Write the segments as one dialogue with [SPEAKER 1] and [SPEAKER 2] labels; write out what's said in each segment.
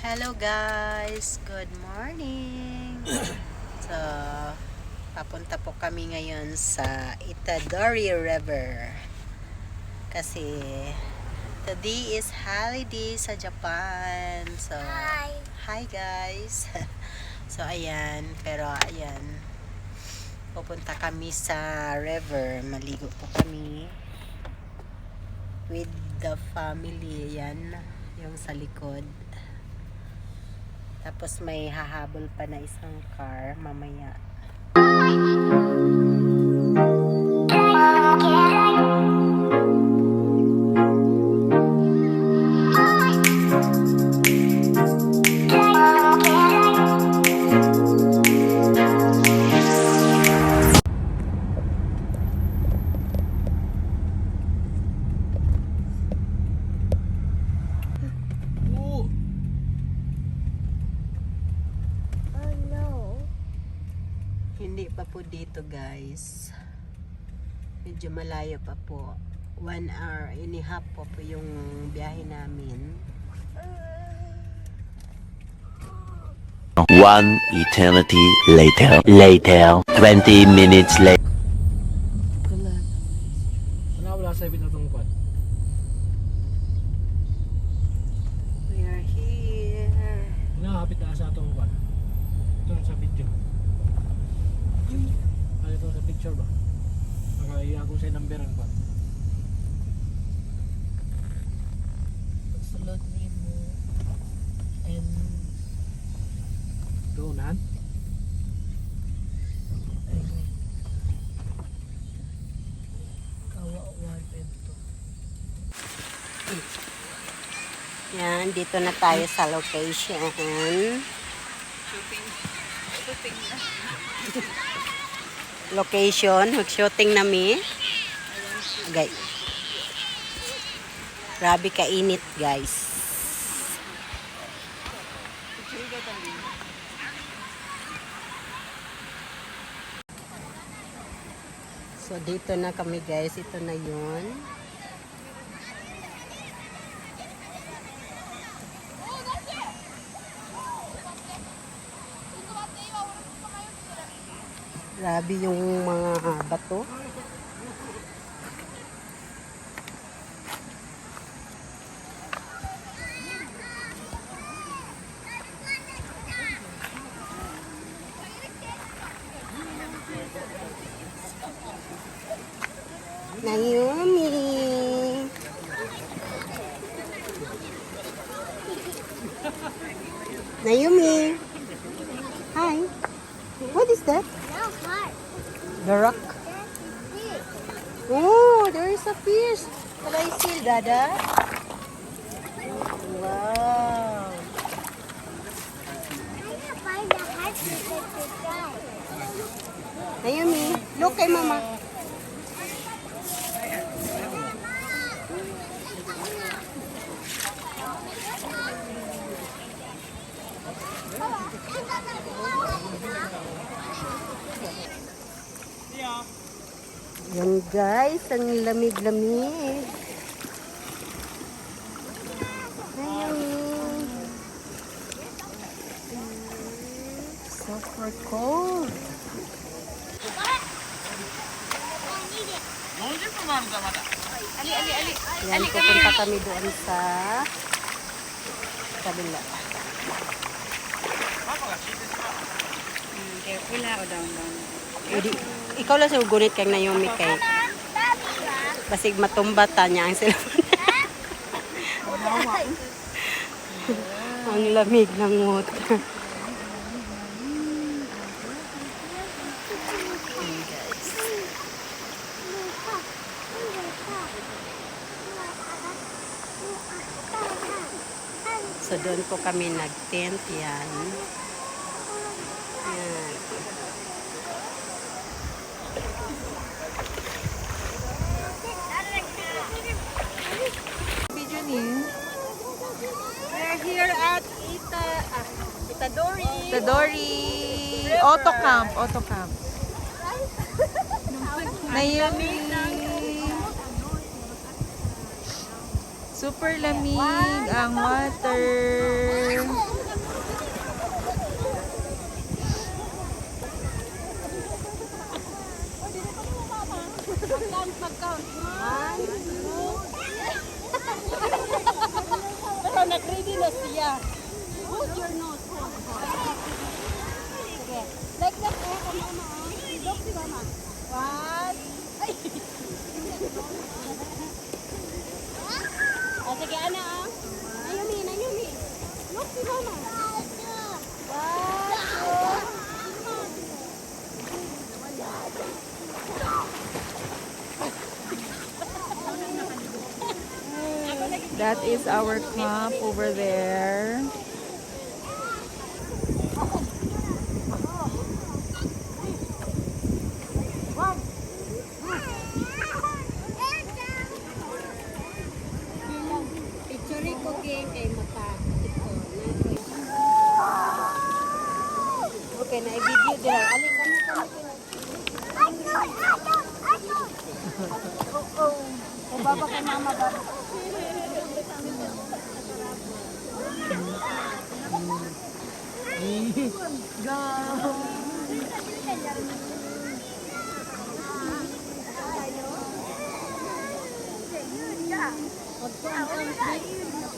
[SPEAKER 1] Hello guys, good morning. So, papunta po kami ngayon sa Itadori River. Kasi today is holiday sa Japan. So, hi guys. So, ayan, pero ayan. Pupunta kami sa river, maligo po kami with the family. Ayan, yung sa likod. Tapos may hahabol pa na isang car mamaya. Hindi pa po dito guys, medyo malayo pa po, 1 hour and a half po yung biyahe namin.
[SPEAKER 2] One eternity later. 20 minutes later.
[SPEAKER 3] Wala sa ibig na itong kwan.
[SPEAKER 1] We are here.
[SPEAKER 3] Nakakapit na sa itong kwan. Ito sa video. Ano ito sa picture ba? Nakaiya ko sa numberan pa.
[SPEAKER 1] Sulod ni mo and
[SPEAKER 3] Doonan.
[SPEAKER 1] kawawan ito. Yan, dito na tayo sa location. Location, mag-shooting nami. Okay. Grabe kainit, guys. So, dito na kami, guys. Ito na yun. Grabe yung mga bato. Naomi! Naomi! Hi! What is that? The rock. Oh, there is a fish. Can I see, Dada? Wow. Naomi, look kay Mama. Yan guys, ang lamig-lamig. Ayun. Super cold. Yan, pupunta kami doon sa kabila.
[SPEAKER 4] Careful ha, o down.
[SPEAKER 1] Ikaw lang sa gunit kang Naomi kay basig matumbata niya ang cellphone. Ang lamig ng water. So doon po kami nag-tent yan. Yan.
[SPEAKER 4] We're here at
[SPEAKER 1] Itadori.
[SPEAKER 4] Itadori Auto Camp. Naomi. Super lamig ang water.
[SPEAKER 1] Hold your nose. Sige. Like that, mama. Look si mama. One. Ay. Sige, ana. Nayumi. Look si mama.
[SPEAKER 4] That is our camp over there.
[SPEAKER 1] Picture ko kay mata. Okay, na i-video dira. Alin kami. Oh, baba kay mama baba.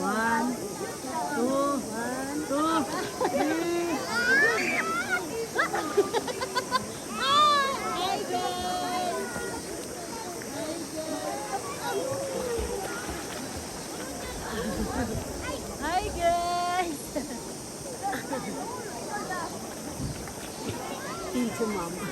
[SPEAKER 1] One, two, three. Hi guys. Tito mama.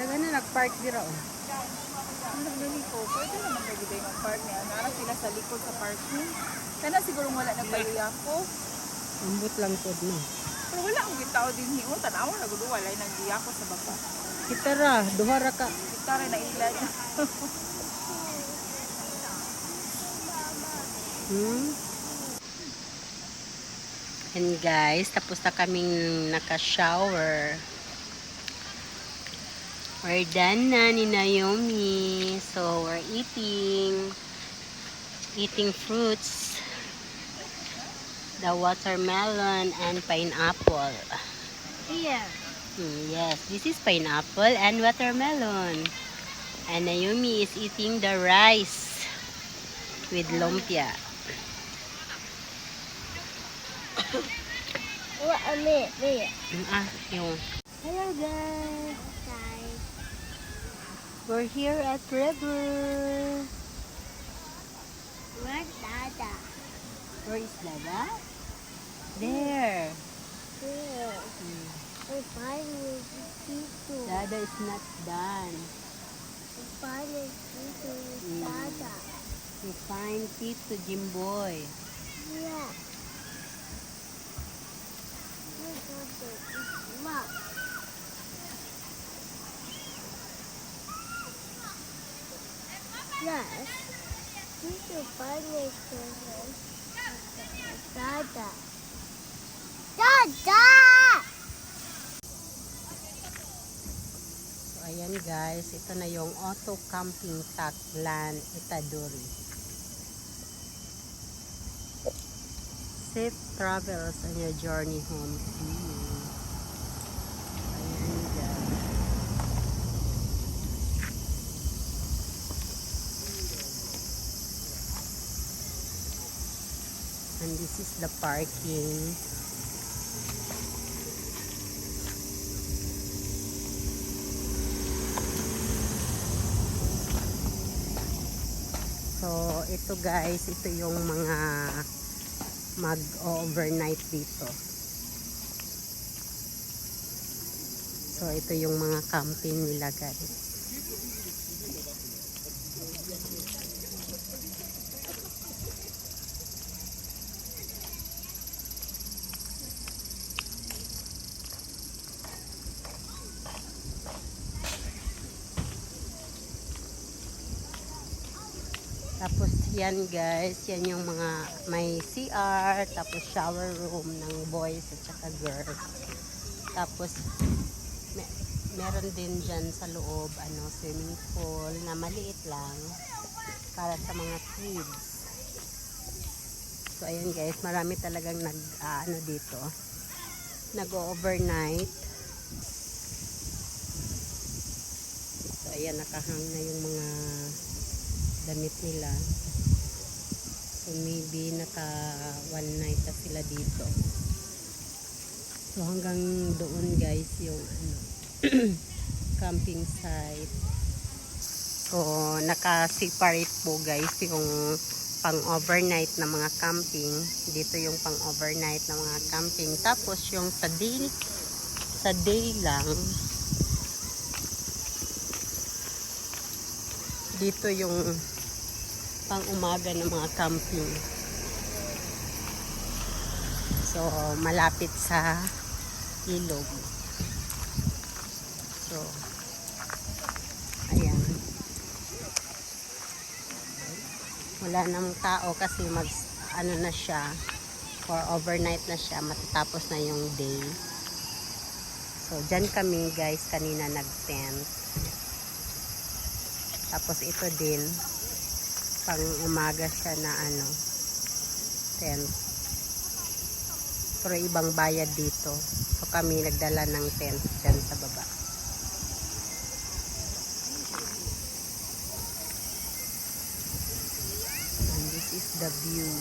[SPEAKER 4] Daga na nag-park dira oh.
[SPEAKER 5] Ang nagbili ko, pwede naman lagi tayo mag-park niya. Naara sila sa likod sa parking. Kana siguro wala nagpaluya ko.
[SPEAKER 1] Ambot lang pod no.
[SPEAKER 5] Pero wala akong gitao din hiyo. Tanawa na gulo, wala nang diya ko sa baba.
[SPEAKER 1] Kita ra, duha ra ka.
[SPEAKER 5] Kita rin na ilan.
[SPEAKER 1] And guys, tapos na kaming naka-shower. We're done na ni Naomi. So, we're eating fruits. The watermelon and pineapple.
[SPEAKER 5] Yeah.
[SPEAKER 1] Yes, this is pineapple and watermelon. And Naomi is eating the rice with lumpia. Yung. Hello guys. We're here at river.
[SPEAKER 6] Where's Dada?
[SPEAKER 1] Where is Dada? There.
[SPEAKER 6] Here. I'm fine with Tito.
[SPEAKER 1] Dada is not done.
[SPEAKER 6] I'm fine with Tito with Dada.
[SPEAKER 1] We find Tito Jimboy.
[SPEAKER 6] Yeah. Look at this. Mom. Yes. Tito find with Dada. Dada!
[SPEAKER 1] So, ayan guys, ito na yung Auto Camping Taclan, Itadori. Safe travels on your journey home to you. Ayan guys. And this is the parking. So, ito guys, ito yung mga mag-overnight dito. So, ito yung mga camping nila guys. Tapos yan guys, yan yung mga may CR, tapos shower room ng boys at saka girls. Tapos meron din dyan sa loob swimming pool na maliit lang para sa mga kids. So ayan guys, marami talagang dito nag-overnight. So ayan, nakahang na yung mga damit nila. So maybe naka one night na sila dito. So hanggang doon guys yung camping site. So naka-separate po guys yung pang overnight na mga camping. Dito yung pang overnight na mga camping. Tapos yung sa day lang dito yung pang umaga ng mga camping. So malapit sa ilog. So ayan, wala namang tao kasi na siya, for overnight na siya, matatapos na yung day. So dyan kami guys kanina nag-tent. Tapos ito din pang umaga siya na tent. Pero ibang bayad dito. So kami nagdala ng tent dyan sa baba. And this is the view.